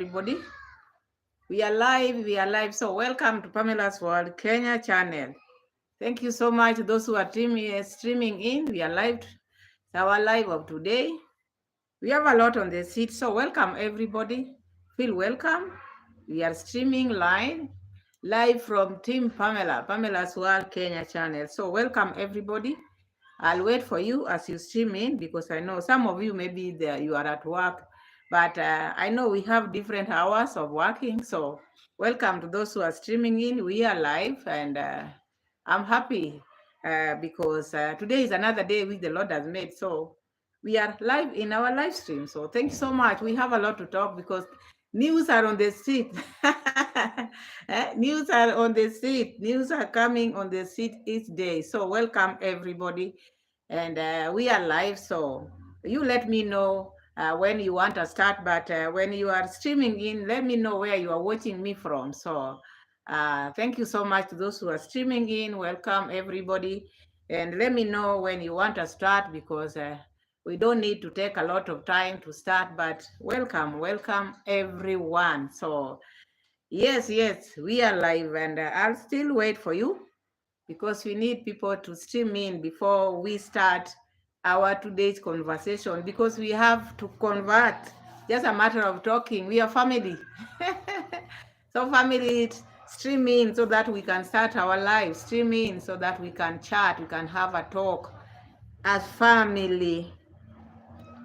everybody. We are live. So welcome to Pamela's World Kenya channel. Thank you so much those who are streaming in. We are live. It's our live of today. We have a lot on the seat. So welcome everybody. Feel welcome. We are streaming live from Team Pamela's World Kenya channel. So welcome everybody. I'll wait for you as you stream in because I know some of you maybe there you are at work, but I know we have different hours of working. So welcome to those who are streaming in. We are live, and I'm happy because today is another day which the Lord has made. So we are live in our live stream. So thank you so much. We have a lot to talk because news are on the street. News are on the street. News are coming on the street each day. So welcome everybody. And we are live. So you let me know when you want to start. But when you are streaming in, let me know where you are watching me from. So thank you so much to those who are streaming in. Welcome everybody. And let me know when you want to start because we don't need to take a lot of time to start, but welcome everyone. So yes, we are live, and I'll still wait for you because we need people to stream in before we start our today's conversation because we have to convert. Just a matter of talking. We are family. So family, stream in so that we can start our live. Stream in so that we can chat, we can have a talk as family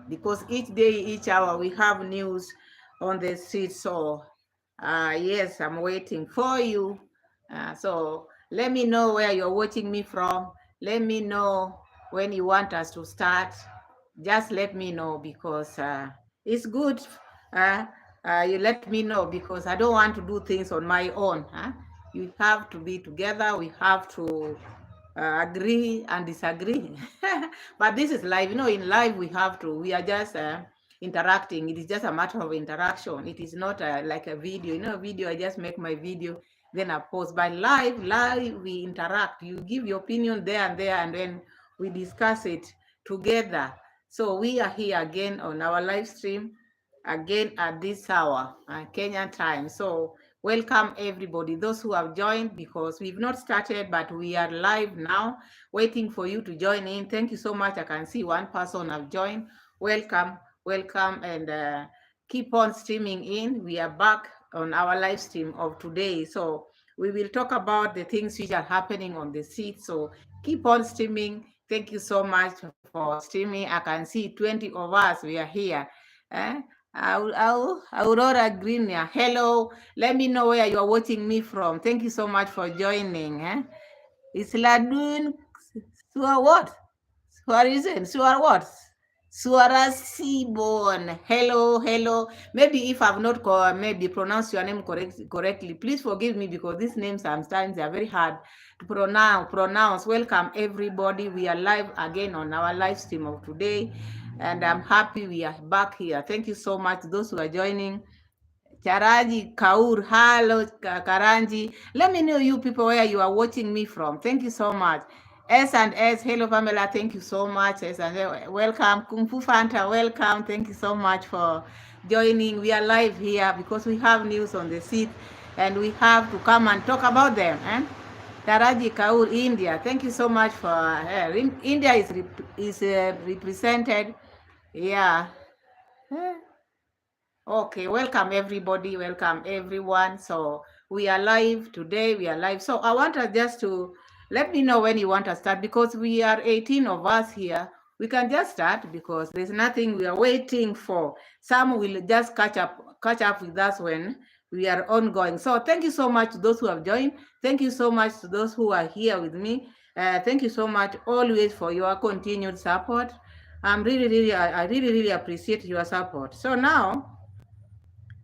because each day, each hour, we have news on the street. So, yes, I'm waiting for you. So, let me know where you're watching me from. Let me know when you want us to start. Just let me know because it's good. You let me know because I don't want to do things on my own. You have to be together. We have to agree and disagree. But this is live. In live we are just interacting. It is just a matter of interaction. It is not like a video. A video, I just make my video, then I post. But live, we interact. You give your opinion there, and then we discuss it together. So we are here again on our live stream, again at this hour, Kenyan time. So welcome everybody, those who have joined because we've not started, but we are live now, waiting for you to join in. Thank you so much. I can see one person have joined. Welcome, and keep on streaming in. We are back on our live stream of today. So we will talk about the things which are happening on the seat. So keep on streaming. Thank you so much for streaming. I can see 20 of us. We are here. Aurora Green, hello. Let me know where you are watching me from. Thank you so much for joining. Isladun, Sua what? Sua what? Suara Sibon. Hello. Maybe if I've not maybe pronounced your name correctly, please forgive me because these names sometimes they are very hard to pronounce. Welcome everybody. We are live again on our live stream of today. And I'm happy we are back here. Thank you so much to those who are joining. Charaji, Kaur, hello, Karanji. Let me know you people where you are watching me from. Thank you so much. S&S, hello Pamela, thank you so much. S&S, welcome. Kung Fu Fanta, welcome. Thank you so much for joining. We are live here because we have news on the seat and we have to come and talk about them. Taraji Kaur, India. Thank you so much for India is represented. Yeah. Okay, welcome everybody, welcome everyone. So we are live today, we are live. So I want us just to let me know when you want to start because we are 18 of us here. We can just start because there's nothing we are waiting for. Some will just catch up with us when we are ongoing. So thank you so much to those who have joined. Thank you so much to those who are here with me. Thank you so much always for your continued support. I really appreciate your support. So now,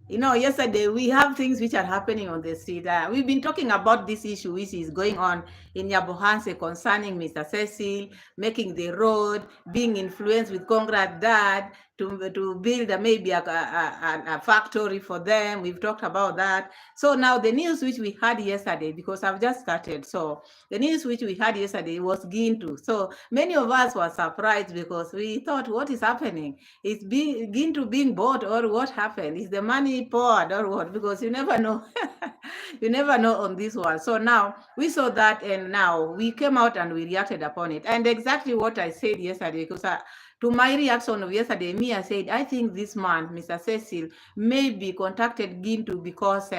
yesterday we have things which are happening on the street. We've been talking about this issue which is going on in Nyabohanse concerning Mr. Cecil making the road, being influenced with Congress dad to build maybe a factory for them. We've talked about that. So now the news which we had yesterday, because I've just started, so the news which we had yesterday was Gintu. So many of us were surprised because we thought, what is happening? Is Gintu being bought, or what happened? Is the money poured or what? Because you never know. You never know on this one. So now we saw that, and now we came out and we reacted upon it. And exactly what I said yesterday, because to my reaction of yesterday, Mia said, I think this man, Mr. Cecil, maybe contacted Gintu because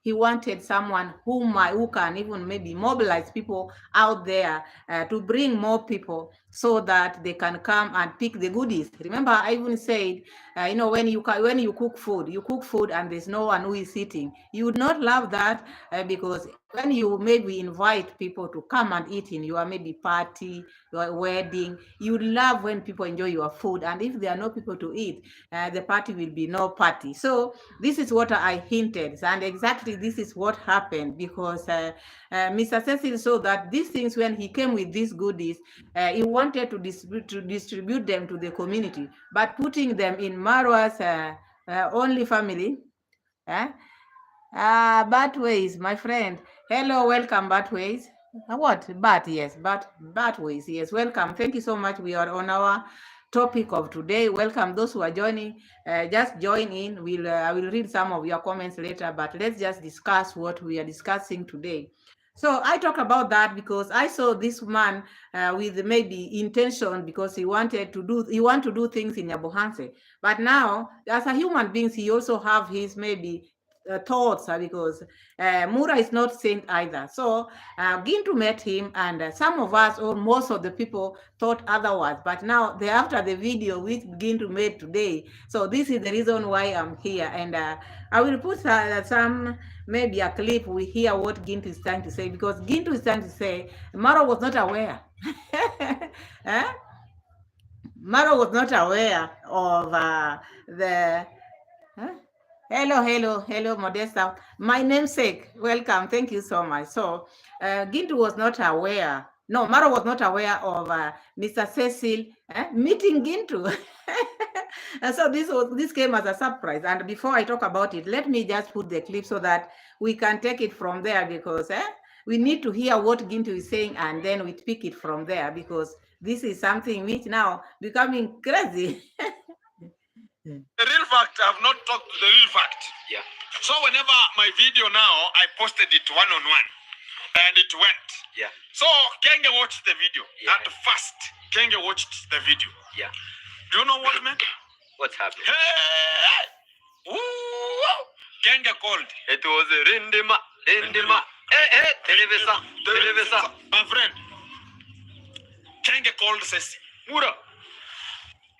he wanted someone who can even maybe mobilize people out there to bring more people so that they can come and pick the goodies. Remember, I even said, when you cook food and there's no one who is eating, you would not love that because when you maybe invite people to come and eat in your maybe party, your wedding, you love when people enjoy your food. And if there are no people to eat, the party will be no party. So this is what I hinted, and exactly this is what happened, because Mr. Cecil saw that these things, when he came with these goodies, he wanted to distribute them to the community, but putting them in Marwa's only family. Batways, my friend. Hello, welcome, Batways. What? Yes, Batways, yes, welcome. Thank you so much. We are on our topic of today. Welcome those who are joining. Just join in. I will read some of your comments later, but let's just discuss what we are discussing today. So I talk about that because I saw this man with maybe intention, because he want to do things in Yabohanse. But now, as a human being, he also have his maybe thoughts, because Mura is not saint either. So Gintu met him, and some of us, or most of the people, thought otherwise. But now, after the video which Gintu made today, so this is the reason why I'm here. And I will put some, maybe a clip. We hear what Gintu is trying to say, because Gintu is trying to say Mara was not aware. Mara was not aware of the... Hello, Modesta. My namesake, welcome. Thank you so much. So, Gintu was not aware. No, Mara was not aware of Mr. Cecil meeting Gintu. And so this came as a surprise. And before I talk about it, let me just put the clip so that we can take it from there, because we need to hear what Gintu is saying, and then we pick it from there, because this is something which now becoming crazy. The real fact, I have not talked to the real fact. Yeah. So whenever my video now, I posted it one-on-one, and it went. Yeah. So Kenge watched the video. Yeah. At first, Kenge watched the video. Yeah. Do you know what, man? What's happening? Hey! Ooh! Kenge called. It was Rindima. Televisa. My friend. Kenge called Cecil. Mura.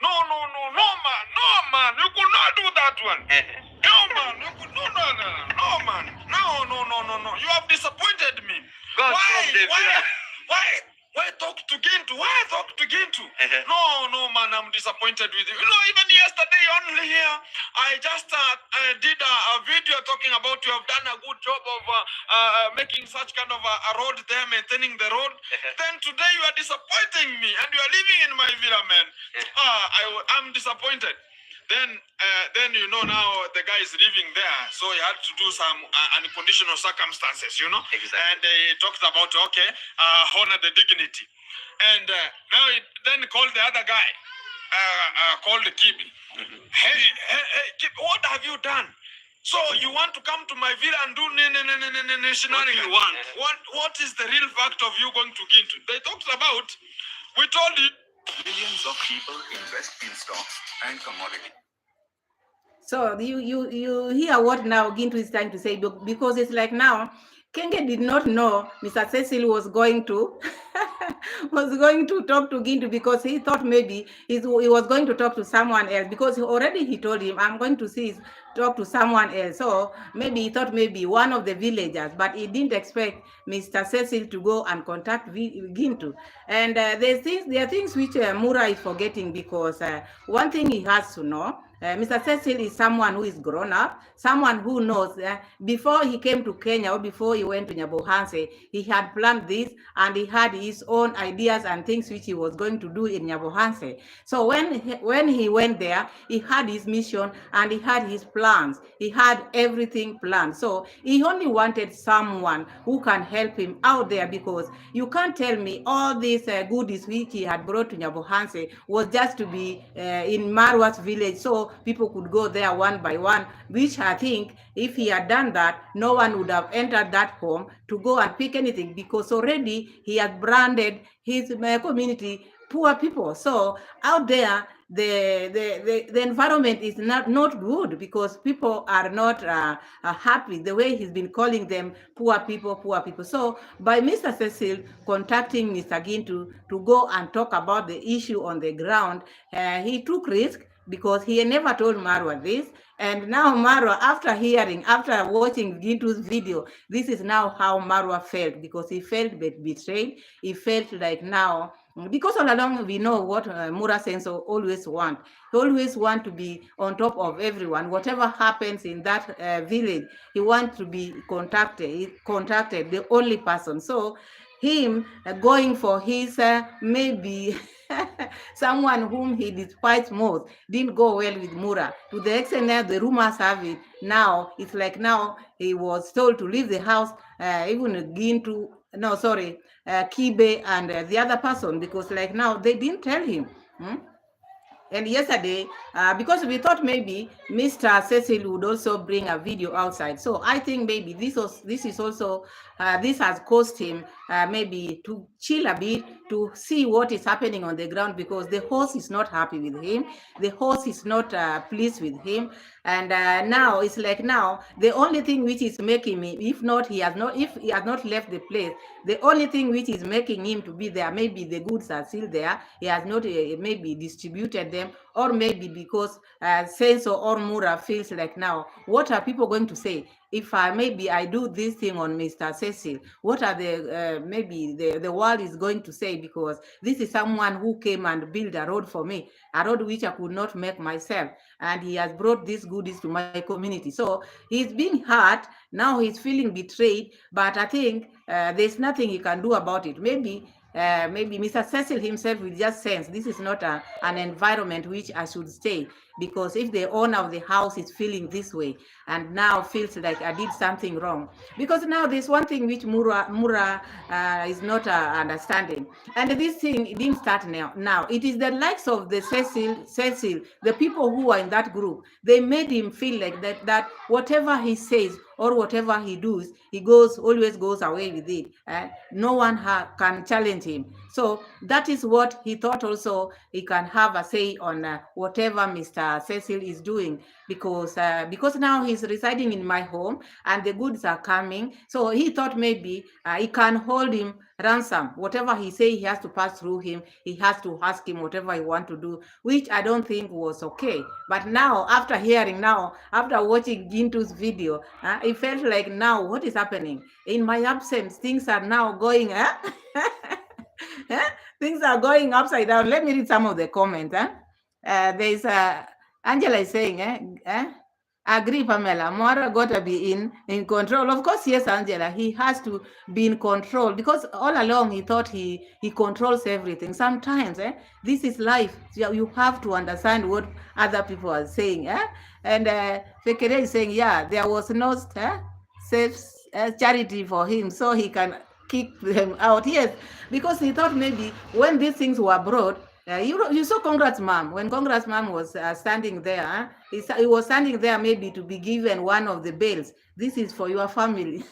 No, man. You could not do that one. No, man. You could no, man. No. You have disappointed me. Why talk to Gintu? No, man. I'm disappointed with you. Even yesterday only here, I just did a video talking about you have done a good job of making such kind of a road there, maintaining the road. Then today you are disappointing me, and you are living in my villa, man. I'm disappointed. Then now the guy is living there, so he had to do some unconditional circumstances, Exactly. And he talked about, honor the dignity. And now he then called the other guy, called Kibi. Mm-hmm. Hey, Kibi, what have you done? So you want to come to my villa and do shenanigans? What do you want? What is the real fact of you going to Gintu? They talked about, we told you. Millions of people invest in stocks and commodities. So you hear what now Gintu is trying to say, because it's like now Kenge did not know Mr. Cecil was going to talk to Gintu, because he thought maybe he was going to talk to someone else, because already he told him, I'm going to talk to someone else. So maybe he thought maybe one of the villagers, but he didn't expect Mr. Cecil to go and contact Gintu. And there are things which Mura is forgetting, because one thing he has to know, Mr. Cecil is someone who is grown up, someone who knows. Before he came to Kenya or before he went to Nyabohanse, he had planned this and he had his own ideas and things which he was going to do in Nyabohanse. So when he went there, he had his mission and he had his plans. He had everything planned. So he only wanted someone who can help him out there, because you can't tell me all these goodies which he had brought to Nyabohanse was just to be in Marwa's village so people could go there one by one, which I think if he had done that, no one would have entered that home to go and pick anything, because already he had branded his community poor people. So out there, the environment is not good, because people are not happy the way he's been calling them poor people, poor people. So by Mr. Cecil contacting Mr. Gintu to go and talk about the issue on the ground, he took risk, because he never told Marwa this. And now Marwa, after watching Gintu's video, this is now how Marwa felt, because he felt betrayed. He felt like now, because all along we know what Mura Senso always want. He always want to be on top of everyone. Whatever happens in that village, he wants to be contacted, the only person. So him going for his maybe someone whom he despises most didn't go well with Mura, to the extent that the rumors have it now, it's like now he was told to leave the house, even Gintu, no, sorry, Kibe and the other person, because like now they didn't tell him. And yesterday, because we thought maybe Mr. Cecil would also bring a video outside. So I think maybe this is also this has caused him maybe to chill a bit, to see what is happening on the ground, because the host is not happy with him. The host is not pleased with him. And now it's like now the only thing which is making me, if he has not left the place, the only thing which is making him to be there, maybe the goods are still there, he has not maybe distributed them, or maybe because Senso or Mura feels like now, what are people going to say if maybe I do this thing on Mr. Cecil? What are maybe the world is going to say, because this is someone who came and built a road for me, a road which I could not make myself, and he has brought these goodies to my community. So he's being hurt, now he's feeling betrayed, but I think there's nothing he can do about it. Maybe Mr. Cecil himself will just sense this is not an environment which I should stay, because if the owner of the house is feeling this way and now feels like I did something wrong, because now there's one thing which Mura is not understanding, and this thing didn't start now. It is the likes of the Cecil, the people who are in that group, they made him feel like that whatever he says or whatever he does, he always goes away with it. No one can challenge him. So that is what he thought also he can have a say on whatever Mr. Cecil is doing, because now he's residing in my home and the goods are coming. So he thought maybe he can hold him ransom. Whatever he say, he has to pass through him. He has to ask him whatever he want to do, which I don't think was okay. But now, after watching Gintu's video, it felt like now what is happening? In my absence, things are now going, things are going upside down. Let me read some of the comments. There's Angela is saying, agree, Pamela. Mora got to be in control. Of course, yes, Angela. He has to be in control, because all along he thought he controls everything. Sometimes, this is life. You have to understand what other people are saying. And Fekere is saying, yeah, there was no safe charity for him, so he can kick them out. Yes, because he thought maybe when these things were brought, you saw Congrats Mom. When Congrats Mom was standing there, he was standing there maybe to be given one of the bells. This is for your family.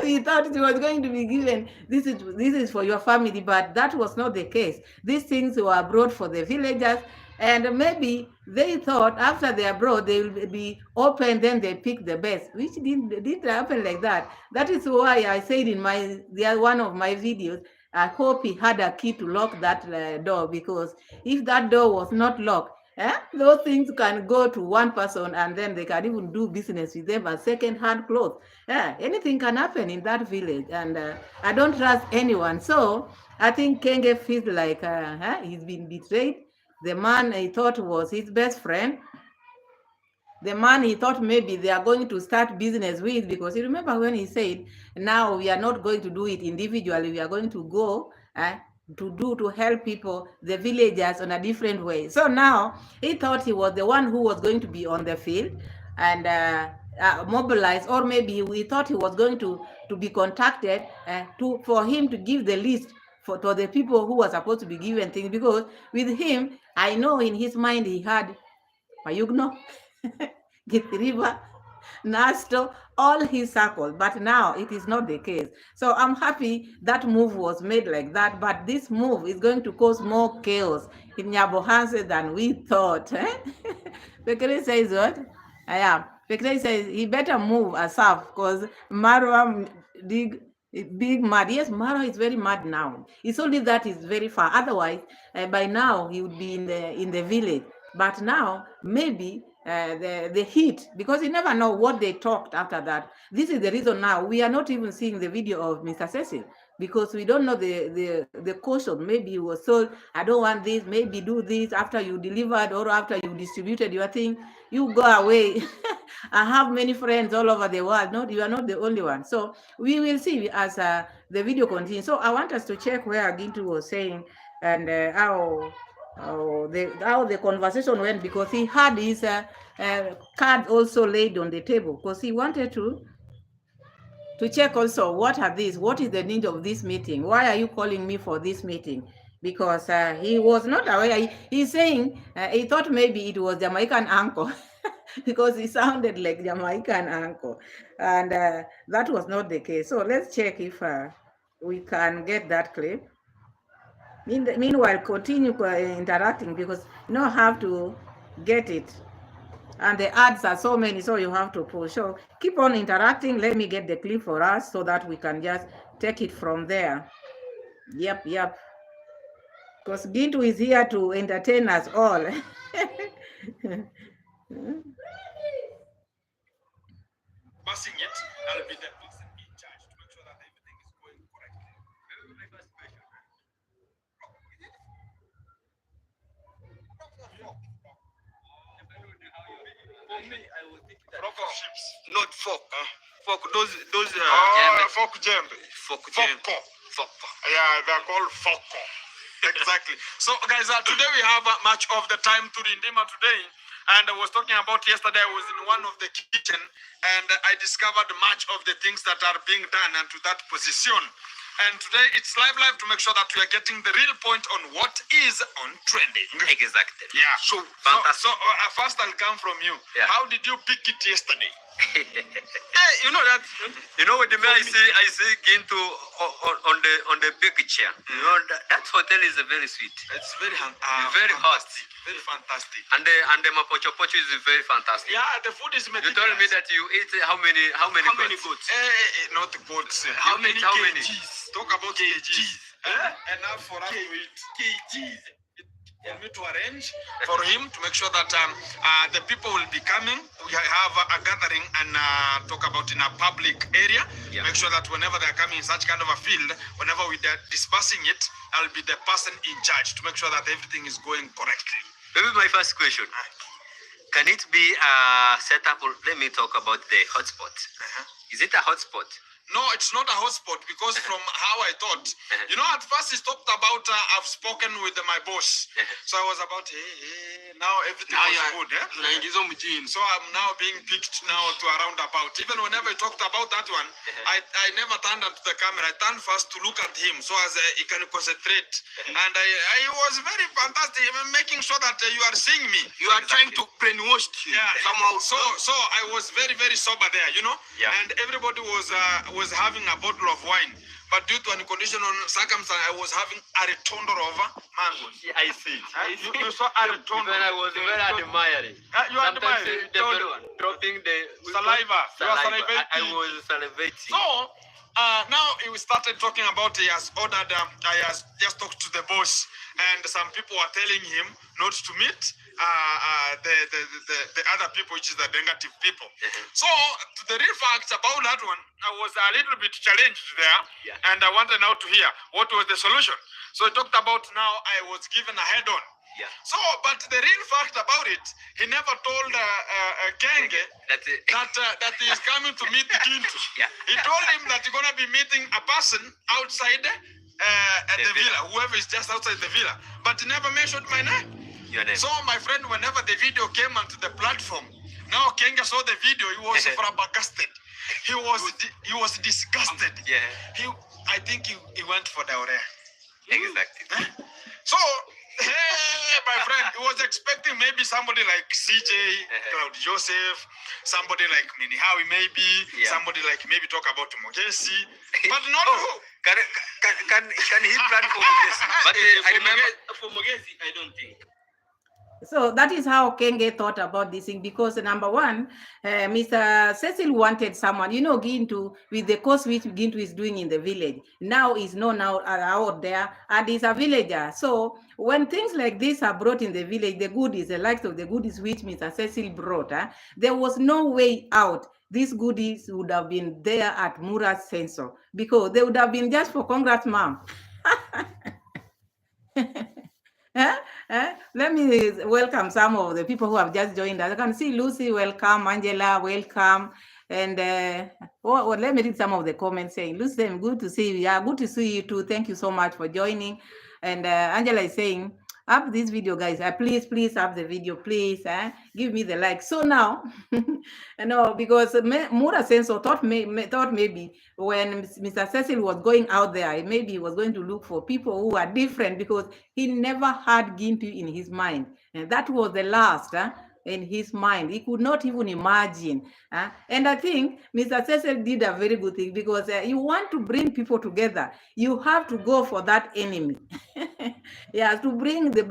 We thought it was going to be given, this is for your family, but that was not the case. These things were brought for the villagers, and maybe they thought after they are brought, they will be open, then they pick the best, which didn't happen like that. That is why I said in one of my videos, I hope he had a key to lock that door, because if that door was not locked, those things can go to one person and then they can even do business with them as second-hand clothes. Anything can happen in that village, and I don't trust anyone. So I think Kenge feels like he's been betrayed. the man he thought was his best friend, the man he thought maybe they are going to start business with, because you remember when he said, now we are not going to do it individually, we are going to go to help people, the villagers, on a different way. So now he thought he was the one who was going to be on the field and mobilize, or maybe we thought he was going to be contacted for him to give the list for the people who were supposed to be given things, because with him, I know in his mind he had Mayugno, Githriba, Nasto, all his circles. But now it is not the case. So I'm happy that move was made like that. But this move is going to cause more chaos in Nyabohanse than we thought. Bekele says what? Yeah. Bekele says he better move Asaf, because Marwa big mad. Yes, Marwa is very mad now. It's only that is very far. Otherwise, by now he would be in the village. But now maybe the heat, because you never know what they talked after that. This is the reason now we are not even seeing the video of Mr. Cecil, because we don't know the caution. Maybe he was told, I don't want this, maybe do this after you delivered or after you distributed your thing, you go away. I have many friends all over the world. No, you are not the only one. So we will see as the video continues. So I want us to check where Gintu was saying and how the conversation went, because he had his card also laid on the table, because he wanted to check also what is the need of this meeting, why are you calling me for this meeting, because he was not aware. He's saying he thought maybe it was Jamaican uncle because he sounded like Jamaican uncle, and that was not the case. So let's check if we can get that clip. Meanwhile, continue interacting, because you don't have to get it. And the ads are so many, so you have to push. So keep on interacting. Let me get the clip for us so that we can just take it from there. Yep. Because Gintu is here to entertain us all. Passing it, I'll be the person in charge to make sure that everything is going correctly. My first question. For me, I would think that rock of ships, not folk. Folk, those folk jembe. Folk jembe. Foko. Yeah, they're called foko. Exactly. So, guys, today we have much of the time to Rindima today. And I was talking about yesterday, I was in one of the kitchen and I discovered much of the things that are being done and to that position. And today it's live to make sure that we are getting the real point on what is on trending. Exactly. Yeah. So first I'll come from you. Yeah. How did you pick it yesterday? Hey, you know that. You know what I see Gintu on the big chair. You know that hotel is very sweet. It's very very hot. Very fantastic. And the mapocho pocho is very fantastic. Yeah, the food is meticulous. You told me that you ate how many goats? Not goats. How many kgs? Talk about kgs. Enough for us to eat. Kgs. For me to arrange for him to make sure that the people will be coming. We have a gathering and talk about in a public area. Yeah. Make sure that whenever they are coming in such kind of a field, whenever we are dispersing it, I'll be the person in charge to make sure that everything is going correctly. Maybe my first question. Can it be set up? Let me talk about the hotspot. Is it a hotspot? No, it's not a hotspot, because from how I thought, you know, at first he talked about I've spoken with my boss. So I was about, hey, now everything was good. So I'm now being picked now to a roundabout. Even whenever he talked about that one, I never turned to the camera. I turned first to look at him so as he can concentrate. And I was very fantastic, making sure that you are seeing me. You are trying to brainwash you somehow. So I was very, very sober there, you know. Yeah. And everybody was having a bottle of wine, but due to unconditional circumstance, I was having a retondo of mango. Yeah, I see. You saw a retondo. I was very admiring. You are admiring. Dropping the saliva. You are salivating. I was salivating. So now he started talking about he has ordered. I has just talked to the boss, and some people are telling him not to meet the other people, which is the negative people. So the real facts about that one, I was a little bit challenged there, and I wanted now to hear what was the solution. So he talked about now I was given a head-on. Yeah. So, but the real fact about it, he never told Kenge that he is coming to meet Gintu. Yeah. He told him that you're gonna be meeting a person outside at the villa, whoever is just outside the villa. But he never mentioned my name. Your name. So, my friend, whenever the video came onto the platform, now Kenge saw the video, he was flabbergasted. He was disgusted. Yeah. I think he went for diarrhea. Exactly. So, hey, my friend, he was expecting maybe somebody like CJ, Cloud Joseph, somebody like Minihawi, maybe somebody like maybe talk about Mogesi, but not who. Can he plan for Mogesi? But I remember for Mogesi, I don't think. So that is how Kenge thought about this thing, because number one, Mr. Cecil wanted someone, Gintu, with the course which Gintu is doing in the village. Now is known out there, and is a villager. So when things like this are brought in the village, the goodies, the likes of the goodies which Mr. Cecil brought, there was no way out. These goodies would have been there at Mura's censor, because they would have been just for congrats, ma'am. Let me welcome some of the people who have just joined us. I can see Lucy, welcome. Angela, welcome. And let me read some of the comments saying, Lucy, good to see you. Yeah, good to see you too. Thank you so much for joining. And Angela is saying, up this video, guys. Please up the video, please. Give me the like. So now, because Mura Senso thought maybe when Mr. Cecil was going out there, maybe he was going to look for people who are different, because he never had Gintu in his mind. And that was the last in his mind. He could not even imagine. And I think Mr. Cecil did a very good thing, because you want to bring people together, you have to go for that enemy. Yeah, to bring the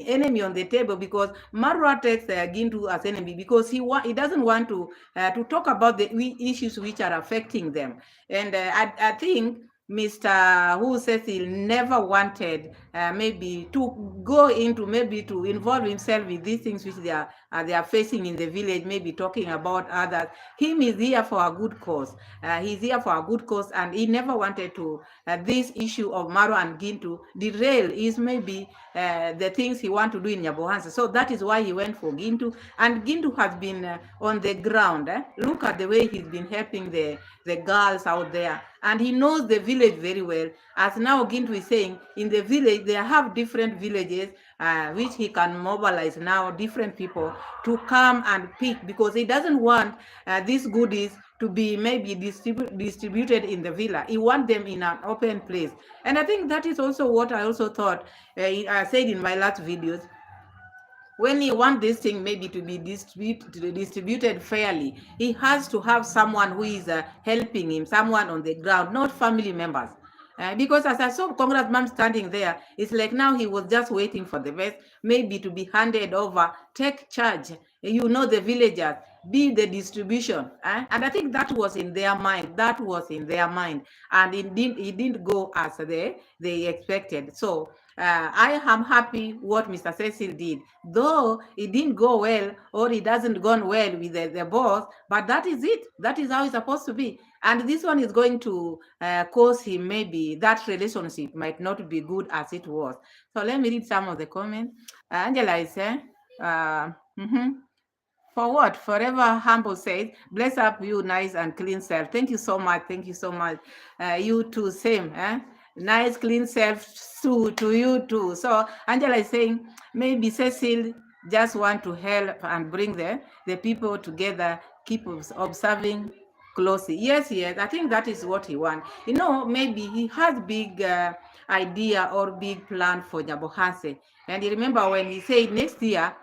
enemy on the table, because Marwa takes Gintu as enemy, because he doesn't want to talk about the issues which are affecting them. And I think Mr. Cecil never wanted maybe to go into, maybe to involve himself with these things which they are facing in the village, maybe talking about others. Him is here for a good cause. He's here for a good cause, and he never wanted to this issue of Maro and Gintu derail is maybe the things he want to do in Nyabohansa. So that is why he went for Gintu, and Gintu has been on the ground. Look at the way he's been helping the girls out there, and he knows the village very well. As now Gintu is saying, in the village they have different villages which he can mobilize now different people to come and pick, because he doesn't want these goodies to be maybe distributed in the villa. He wants them in an open place. And I think that is also what I also thought, I said in my last videos. When he wants this thing maybe to be distributed fairly, he has to have someone who is helping him, someone on the ground, not family members. Because as I saw Congress mom standing there, it's like now he was just waiting for the best, maybe to be handed over, take charge. The villagers, be the distribution. And I think that was in their mind. And it didn't go as they expected. So I am happy what Mr. Cecil did, though it didn't go well, or it doesn't gone well with the boss, but that is it. That is how it's supposed to be. And this one is going to cause him, maybe that relationship might not be good as it was. So let me read some of the comments. Angela is saying, for what? Forever Humble says, bless up you, nice and clean self. Thank you so much. You too, same. Nice, clean self to you too. So Angela is saying, maybe Cecil just want to help and bring the people together, keep observing closely. Yes, I think that is what he wants. Maybe he has big idea or big plan for Nyabohanse. And you remember when he said next year,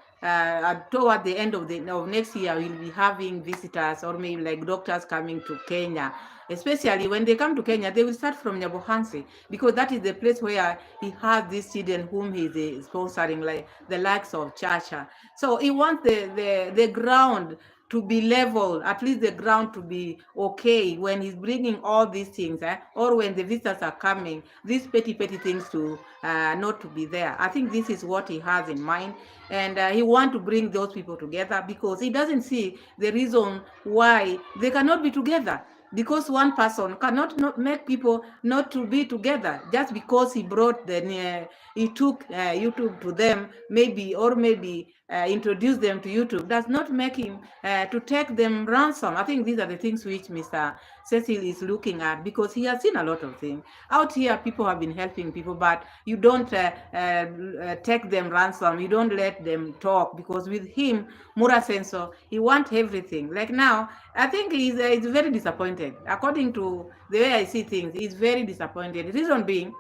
toward the end of next year, we'll be having visitors, or maybe like doctors coming to Kenya. Especially when they come to Kenya, they will start from Nyabohanse, because that is the place where he has these children whom he is sponsoring, like the likes of Chacha. So he wants the ground to be level, at least the ground to be okay when he's bringing all these things, or when the visitors are coming, these petty things to not to be there. I think this is what he has in mind, and he wants to bring those people together, because he doesn't see the reason why they cannot be together. because one person cannot not make people not to be together just because he brought he took YouTube to them, maybe, or maybe introduced them to YouTube, does not make him to take them ransom. I think these are the things which Mr. Cecil is looking at, because he has seen a lot of things out here. People have been helping people, but you don't take them ransom, you don't let them talk, because with him, Mura Senso, he wants everything. Like now, I think he's very disappointed. According to the way I see things, he's very disappointed. The reason being,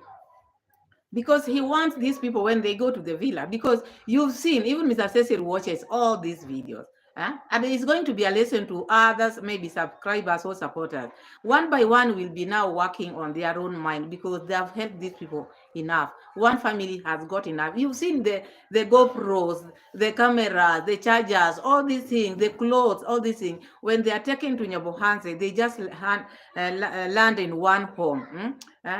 because he wants these people when they go to the villa, because you've seen even Mr. Cecil watches all these videos. And it's going to be a lesson to others, maybe subscribers or supporters. One by one will be now working on their own mind, because they have helped these people enough. One family has got enough. You've seen the GoPros, the cameras, the chargers, all these things, the clothes, all these things. When they are taken to Nyabohanse, they just land in one home.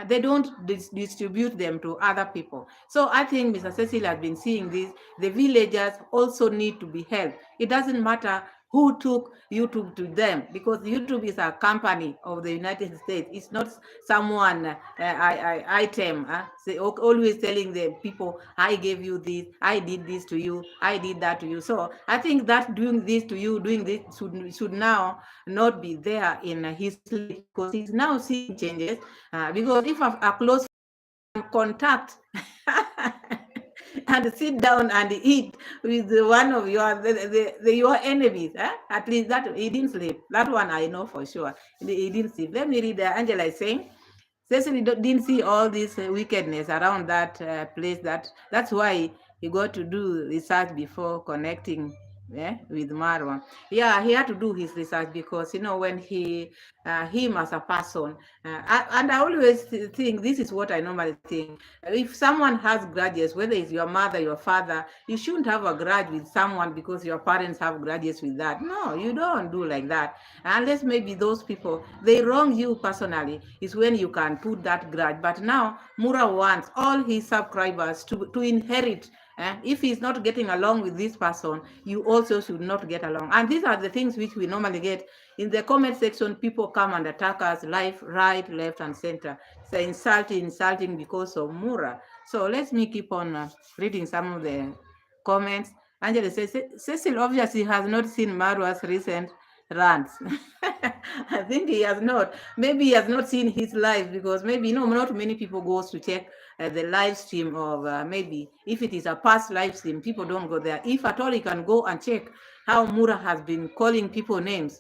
They don't distribute them to other people. So I think Mr. Cecil has been seeing this. The villagers also need to be helped. It doesn't matter who took YouTube to them, because YouTube is a company of the United States. It's not someone item. Always telling the people, I gave you this, I did this to you, I did that to you. So I think that doing this to you, doing this should now not be there in his list, because he's now seeing changes. Because if a close contact and sit down and eat with one of your enemies, at least that he didn't sleep. That one I know for sure. He didn't sleep. Let me read. Angela is saying, Cecil didn't see all this wickedness around that place. That's why he got to do research before connecting with Marwa. Yeah, he had to do his research, because when him as a person, and I always think, this is what I normally think: if someone has grudges, whether it's your mother, your father, you shouldn't have a grudge with someone because your parents have grudges with that. No, you don't do like that, unless maybe those people, they wrong you personally, is when you can put that grudge. But now Mura wants all his subscribers to inherit. If he's not getting along with this person, you also should not get along. And these are the things which we normally get in the comment section. People come and attack us live, right, left, and center. So insulting because of Mura. So let me keep on reading some of the comments. Angela says, Cecil obviously has not seen Marwa's recent rants. I think he has not. Maybe he has not seen his live, because maybe not many people goes to check the live stream of maybe if it is a past live stream, people don't go there. If at all, you can go and check how Mura has been calling people names.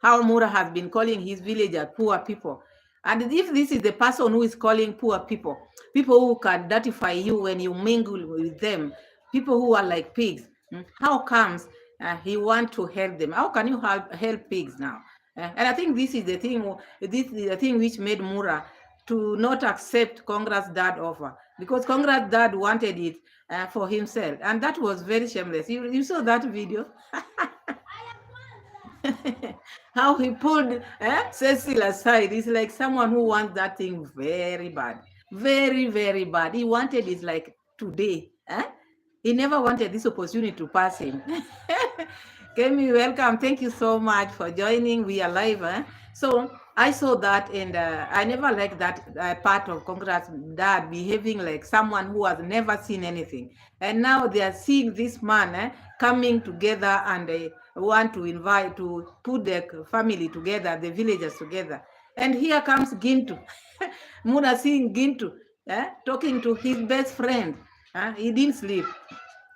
How Mura has been calling his villager poor people. And if this is the person who is calling poor people who can identify you when you mingle with them, people who are like pigs, how comes he want to help them? How can you help pigs now? And I think this is the thing which made Mura to not accept Congress' dad offer, because Congress' dad wanted it for himself, and that was very shameless. You saw that video. How he pulled Cecil aside. It's like someone who wants that thing very bad, very, very bad. He wanted it like today. He never wanted this opportunity to pass him. Kemi, welcome. Thank you so much for joining. We are live. So I saw that, and I never liked that part of Congress dad behaving like someone who has never seen anything. And now they are seeing this man coming together, and they want to put the family together, the villagers together. And here comes Gintu. Muna seeing Gintu talking to his best friend. He didn't sleep.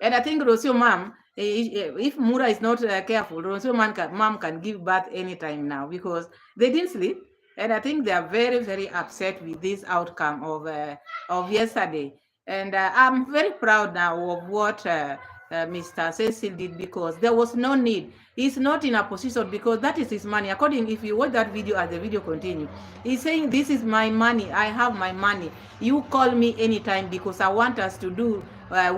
And I think Rosio mom, if Mura is not careful, Rosio mom can give birth anytime now, because they didn't sleep. And I think they are very, very upset with this outcome of yesterday. And I'm very proud now of what Mr. Cecil did, because there was no need. He's not in a position, because that is his money. According, if you watch that video as the video continues, he's saying, this is my money. I have my money. You call me anytime, because I want us to do,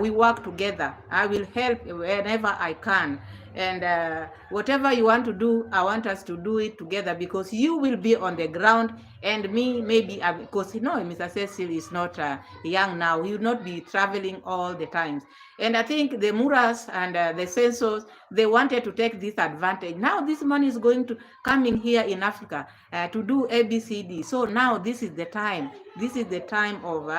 we work together. I will help whenever I can. And whatever you want to do, I want us to do it together, because you will be on the ground, and me maybe, because Mr. Cecil is not young now. He will not be traveling all the times. And I think the Muras and the Censos, they wanted to take this advantage. Now this money is going to coming here in Africa to do ABCD. So now this is the time. This is the time of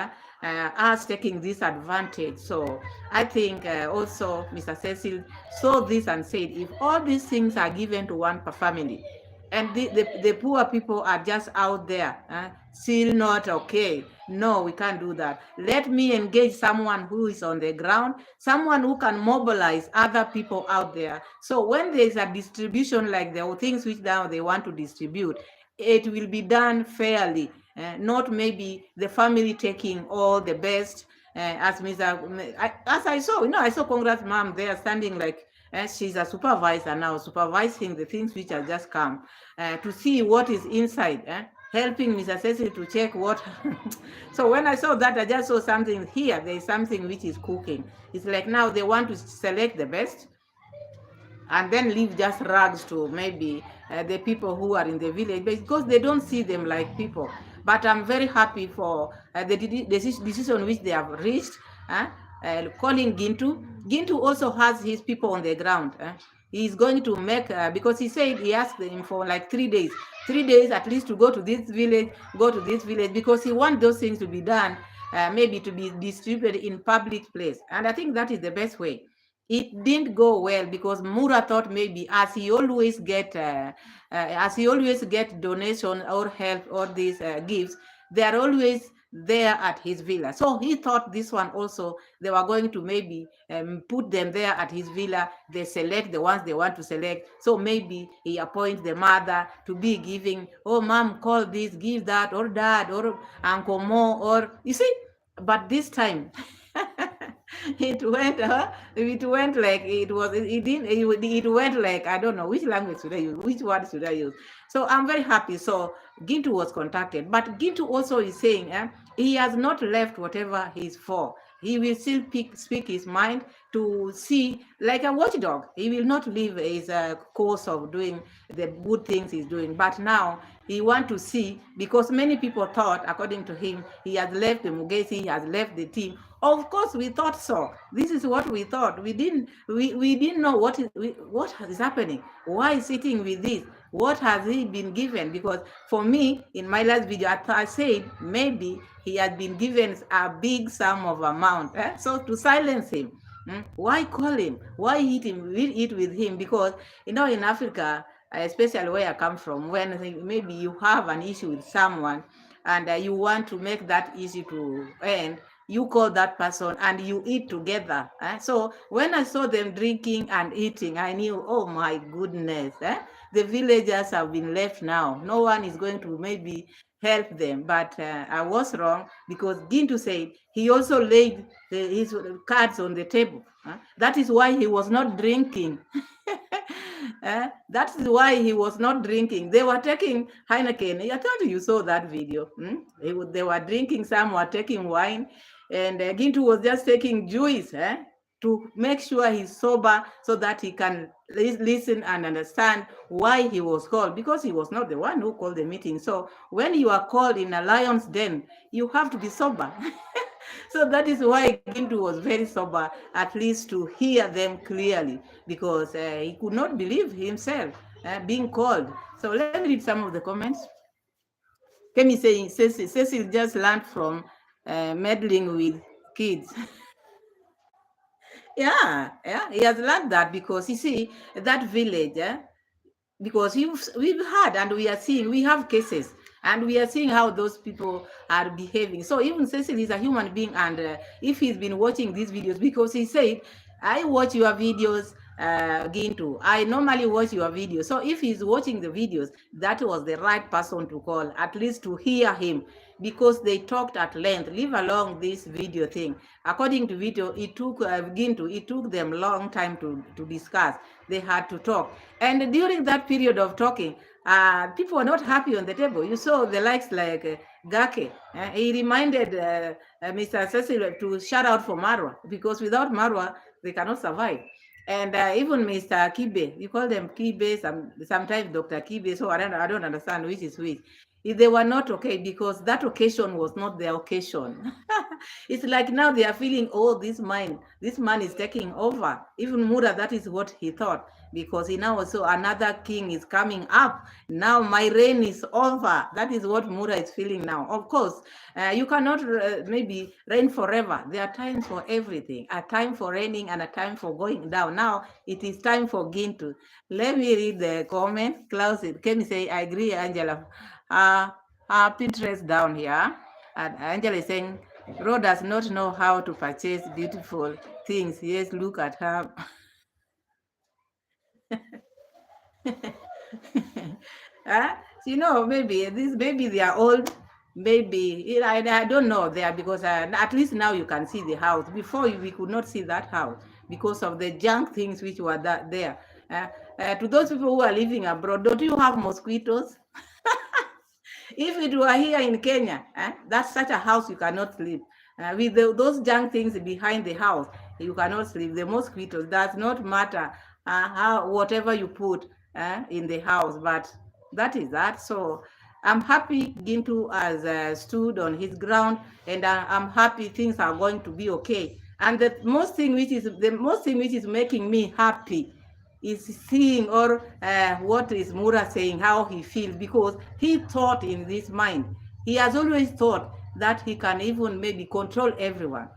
us taking this advantage. So I think also Mr. Cecil saw this and said, if all these things are given to one family, and the poor people are just out there, still not okay. No, we can't do that. Let me engage someone who is on the ground, someone who can mobilize other people out there. So when there's a distribution like the things which now they want to distribute, it will be done fairly, not maybe the family taking all the best. As I saw, I saw Congrats mom there standing like she's a supervisor now, supervising the things which have just come to see what is inside, helping Mr. Cecil to check what. So when I saw that, I just saw something here. There is something which is cooking. It's like now they want to select the best and then leave just rags to maybe the people who are in the village, because they don't see them like people. But I'm very happy for the decision which they have reached, calling Gintu. Gintu also has his people on the ground. He's going to make, because he said he asked them for like 3 days at least to go to this village, because he wants those things to be done, maybe to be distributed in public place. And I think that is the best way. It didn't go well because Mura thought maybe as he always get donation or help or these gifts, they are always there at his villa. So he thought this one also they were going to maybe put them there at his villa. They select the ones they want to select. So maybe he appoints the mother to be giving. Oh, mom, call this, give that, or dad, or Uncle Mo, or you see. But this time. It went like it went like, I don't know which language should I use, which word should I use. So I'm very happy. So Gintu was contacted, but Gintu also is saying he has not left whatever he's for. He will still speak his mind to see, like a watchdog. He will not leave his course of doing the good things he's doing. But now he want to see, because many people thought, according to him, he has left the Mugesi, he has left the team. Of course, we thought so. This is what we thought. We didn't know what is happening. Why is sitting with this? What has he been given? Because for me, in my last video, I said maybe he had been given a big sum of amount. So to silence him, why call him? Why eat with him? Because in Africa, especially where I come from, when maybe you have an issue with someone and you want to make that issue to end, you call that person and you eat together. So when I saw them drinking and eating, I knew, oh my goodness, the villagers have been left now. No one is going to maybe help them. But I was wrong, because Gintu said he also laid his cards on the table. That is why he was not drinking. That is why he was not drinking. They were taking Heineken. I thought you saw that video. They were drinking, some were taking wine, and Gintu was just taking juice to make sure he's sober, so that he can listen and understand why he was called, because he was not the one who called the meeting. So when you are called in a lion's den, you have to be sober. So that is why Gintu was very sober, at least to hear them clearly, because he could not believe himself being called. So let me read some of the comments. Kemi saying, Cecil just learned from meddling with kids. Yeah, he has learned that, because you see, that village, because we've had and we are seeing, we have cases, and we are seeing how those people are behaving. So even Cecil is a human being, and if he's been watching these videos, because he said, I watch your videos, Gintu. I normally watch your videos. So if he's watching the videos, that was the right person to call, at least to hear him, because they talked at length, leave along this video thing. According to video, it took Gintu, it took them long time to discuss. They had to talk. And during that period of talking, people were not happy on the table. You saw the likes like Gake. He reminded Mr. Cecil to shout out for Marwa, because without Marwa, they cannot survive. And even Mr. Kibe, you call them Kibe, sometimes Dr. Kibe, so I don't understand which is which. If they were not okay because that occasion was not their occasion. It's like now they are feeling, oh, this man is taking over. Even Mura, that is what he thought, because he now also another king is coming up. Now my reign is over. That is what Mura is feeling now. Of course, you cannot maybe reign forever. There are times for everything, a time for reigning and a time for going down. Now it is time for Gintu. Let me read the comment. Klaus, can you say, I agree, Angela. Pinterest down here. And Angela is saying, Ro does not know how to purchase beautiful things. Yes, look at her. Huh? Maybe they are old. Maybe I don't know there, because at least now you can see the house. Before we could not see that house because of the junk things which were there. Uh, to those people who are living abroad, don't you have mosquitoes? If it were here in Kenya, that's such a house you cannot sleep. With those junk things behind the house, you cannot sleep. The mosquitoes does not matter how whatever you put in the house, but that is that. So I'm happy Gintu has stood on his ground, and I'm happy things are going to be okay. And the most thing which is making me happy is seeing, or what is Mura saying, how he feels, because he thought in this mind. He has always thought that he can even maybe control everyone.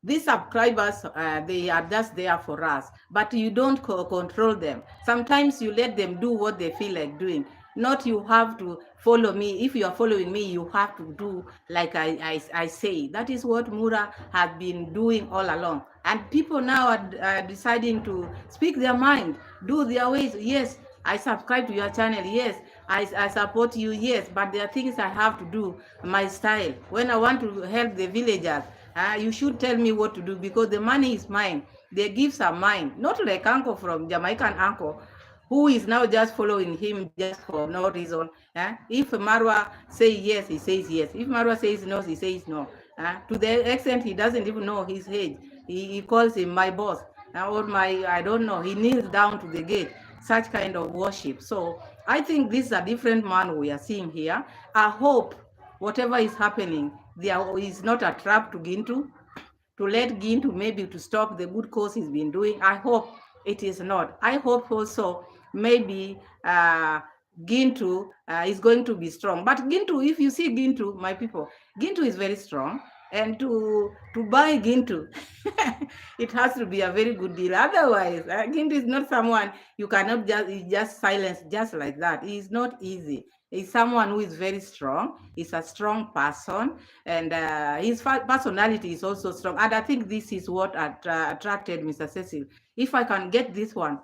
These subscribers, they are just there for us, but you don't control them. Sometimes you let them do what they feel like doing. Not you have to follow me. If you are following me, you have to do like I say. That is what Mura has been doing all along. And people now are deciding to speak their mind, do their ways. Yes, I subscribe to your channel. Yes, I support you. Yes, but there are things I have to do my style. When I want to help the villagers, you should tell me what to do, because the money is mine. The gifts are mine. Not like uncle from Jamaican uncle, who is now just following him just for no reason. If Marwa says yes, he says yes. If Marwa says no, he says no. To the extent he doesn't even know his age. He calls him my boss, or my, I don't know. He kneels down to the gate. Such kind of worship. So I think this is a different man we are seeing here. I hope whatever is happening, there is not a trap to Gintu, to let Gintu maybe to stop the good course he's been doing. I hope it is not. I hope also maybe Gintu is going to be strong. But Gintu, if you see Gintu, my people, Gintu is very strong. And to buy Gintu, it has to be a very good deal. Otherwise, Gintu is not someone you cannot just silence just like that. It is not easy. He's someone who is very strong. He's a strong person, and his personality is also strong. And I think this is what attracted Mr. Cecil. If I can get this one,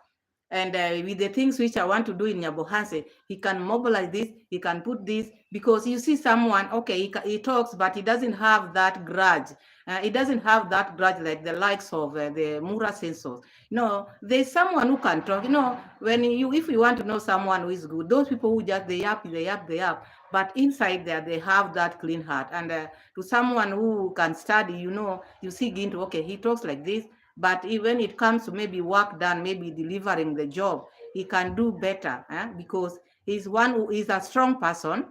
and with the things which I want to do in Nyabohanse, he can mobilize this, he can put this, because you see someone, okay, he talks, but he doesn't have that grudge. He doesn't have that grudge like the likes of the Mura sensors. No, there's someone who can talk. If you want to know someone who is good, those people who just they up, but inside there they have that clean heart. And to someone who can study, you see Ginto, okay, he talks like this, but when it comes to maybe work done, maybe delivering the job, he can do better, because he's one who is a strong person,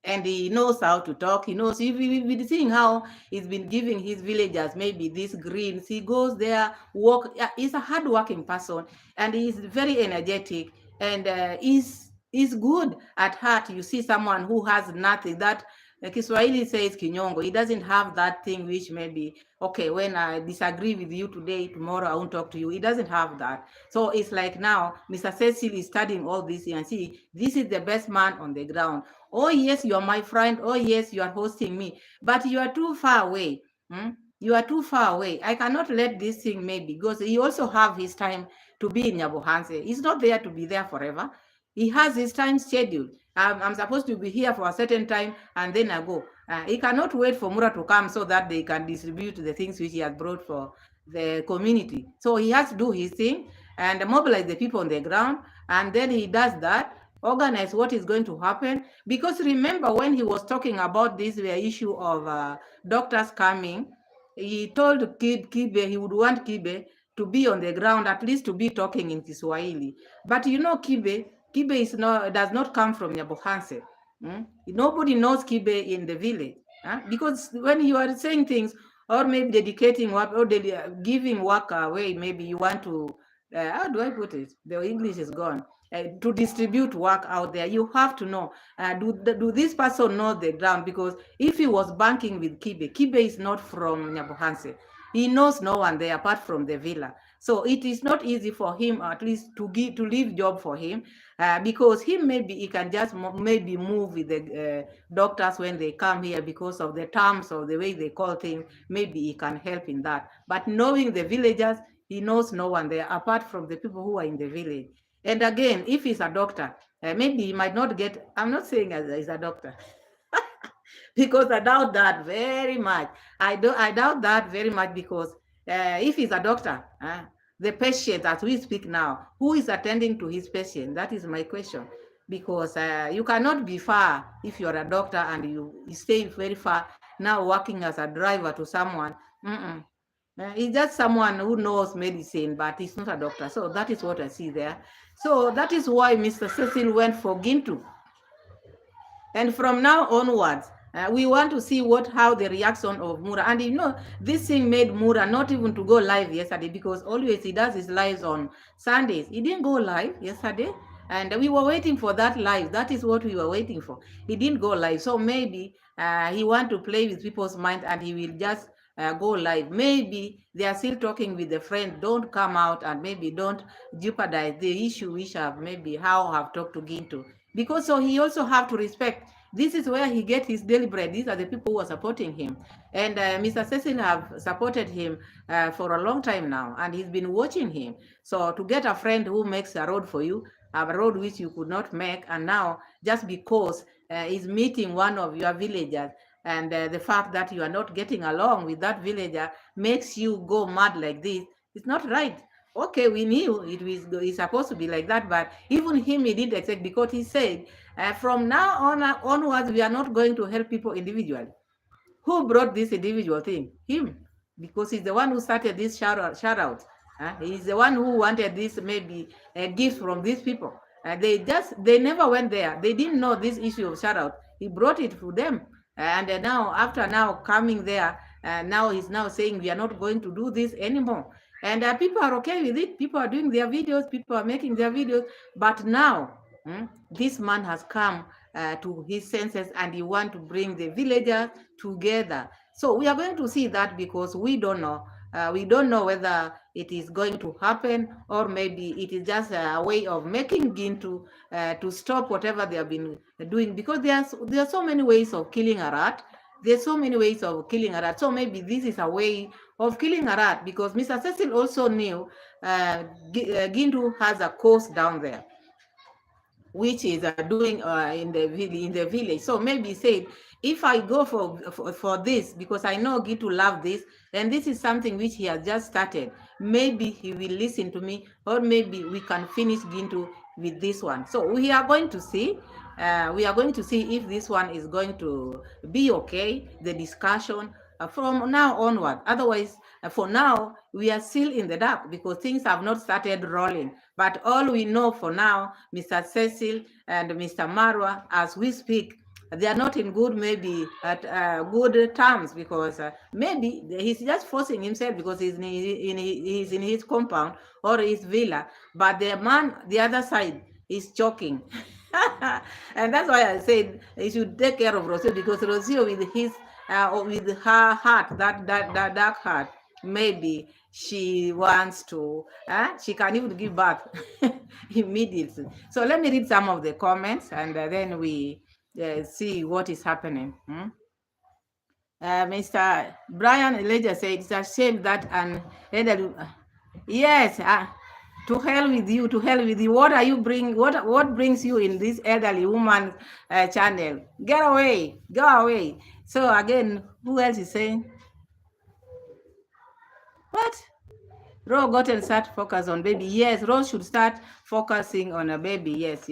and he knows how to talk. He knows. We've been seeing how he's been giving his villagers maybe these greens. He goes there, walk. He's a hardworking person, and he's very energetic, and he's good at heart. You see someone who has nothing, that Kiswahili says kinyongo. He doesn't have that thing which maybe, okay, when I disagree with you today, tomorrow I won't talk to you. He doesn't have that. So it's like now Mr. Cecil is studying all this, and see, this is the best man on the ground. Oh, yes, you are my friend. Oh, yes, you are hosting me. But you are too far away. You are too far away. I cannot let this thing maybe, because he also have his time to be in Nyabohanse. He's not there to be there forever. He has his time scheduled. I'm supposed to be here for a certain time, and then I go. He cannot wait for Mura to come so that they can distribute the things which he has brought for the community. So he has to do his thing and mobilize the people on the ground, and then he does that, organize what is going to happen. Because remember, when he was talking about this issue of doctors coming, he told Kibe he would want Kibe to be on the ground, at least to be talking in Kiswahili. But you know, Kibe is not, does not come from Nyabohanse. Nobody knows Kibe in the village. Because when you are saying things, or maybe dedicating work, or giving work away, maybe you want to, how do I put it? The English is gone. To distribute work out there, you have to know, do this person know the ground? Because if he was banking with Kibe is not from Nyabohanse. He knows no one there apart from the villa. So it is not easy for him, at least to leave job for him, because maybe he can just maybe move with the doctors when they come here because of the terms of the way they call things. Maybe he can help in that. But knowing the villagers, he knows no one there apart from the people who are in the village. And again, if he's a doctor, maybe he might not get, I'm not saying he's a doctor, because I doubt that very much. I doubt that very much because if he's a doctor, the patient as we speak now, who is attending to his patient? That is my question. Because you cannot be far if you're a doctor and you stay very far now working as a driver to someone. He's just someone who knows medicine, but he's not a doctor. So that is what I see there. So that is why Mr. Cecil went for Gintu. And from now onwards, we want to see how the reaction of Mura. And you know, this thing made Mura not even to go live yesterday, because always he does his lives on Sundays. He didn't go live yesterday. And we were waiting for that live. That is what we were waiting for. He didn't go live. So maybe he want to play with people's mind and he will just go live. Maybe they are still talking with a friend. Don't come out and maybe don't jeopardize the issue which have maybe how have talked to Gintu. Because so he also have to respect. This is where he gets his daily bread. These are the people who are supporting him. And Mr. Cecil have supported him for a long time now. And he's been watching him. So to get a friend who makes a road for you, a road which you could not make, and now just because he's meeting one of your villagers, and the fact that you are not getting along with that villager makes you go mad like this, it's not right. Okay, we knew it's supposed to be like that, but even him, he didn't accept, because he said, from now onwards, we are not going to help people individually. Who brought this individual thing? Him, because he's the one who started this shout out. He's the one who wanted this maybe gifts from these people. They never went there. They didn't know this issue of shout out. He brought it to them. And now, after now coming there, now he's now saying we are not going to do this anymore. And people are okay with it. People are doing their videos. People are making their videos. But now, this man has come to his senses, and he wants to bring the villagers together. So we are going to see that, because we don't know. We don't know whether it is going to happen, or maybe it is just a way of making Gintu to stop whatever they have been doing, because there are so many ways of killing a rat. There's so many ways of killing a rat. So maybe this is a way of killing a rat, because Mr. Cecil also knew Gintu has a course down there, which is doing in the village. So maybe said, if I go for this, because I know Gitu love this, and this is something which he has just started, maybe he will listen to me, or maybe we can finish Gintu with this one. So we are going to see. We are going to see if this one is going to be okay, the discussion from now onward. Otherwise, for now, we are still in the dark, because things have not started rolling. But all we know for now, Mr. Cecil and Mr. Marwa, as we speak, they are not in good, maybe at good terms, because maybe he's just forcing himself because he's in his compound or his villa. But the man, the other side, is choking. And that's why I said he should take care of Rocio, because Rocio with her heart, that dark heart, maybe she wants to, she can even give birth immediately. So let me read some of the comments, and then we see what is happening. Mr. Brian Elijah said, it's a shame that an elderly, yes, to hell with you, to hell with you. What are you bring? What brings you in this elderly woman channel? Get away, go away. So again, who else is saying? What? Ro got and start focus on baby. Yes, Ro should start focusing on a baby. Yes.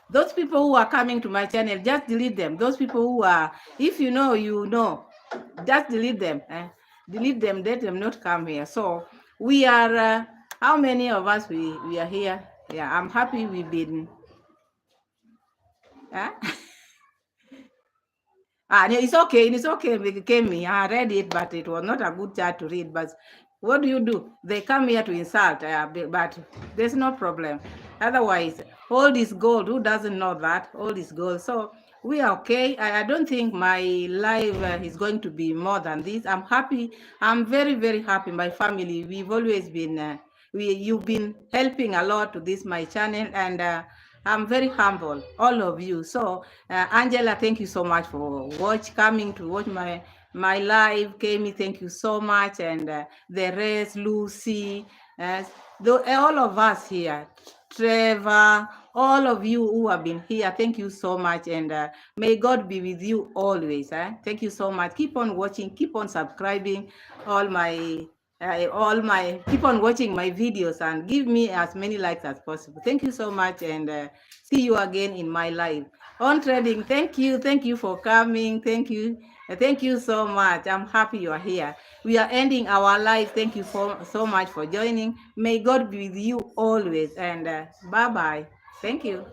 Those people who are coming to my channel, just delete them. Those people who are, if you know, just delete them. Delete them, let them not come here. So We are, how many of us we are here? Yeah, I'm happy we've been. Huh? No, it's okay. It's okay. They came me. I read it, but it was not a good chat to read. But what do? They come here to insult, but there's no problem. Otherwise, all is gold. Who doesn't know that? All is gold. So we are okay. I don't think my life is going to be more than this. I'm happy. I'm very, very happy. My family, we've always been, you've been helping a lot to this, my channel, and I'm very humble, all of you. So, Angela, thank you so much for coming to watch my live. Kami, thank you so much, and the rest, Lucy, all of us here, Trevor, all of you who have been here, thank you so much, and may God be with you always. Thank you so much. Keep on watching, keep on subscribing. Keep on watching my videos and give me as many likes as possible. Thank you so much, and see you again in my live on trading. Thank you for coming. Thank you so much. I'm happy you are here. We are ending our live. Thank you so much for joining. May God be with you always, and bye bye. Thank you.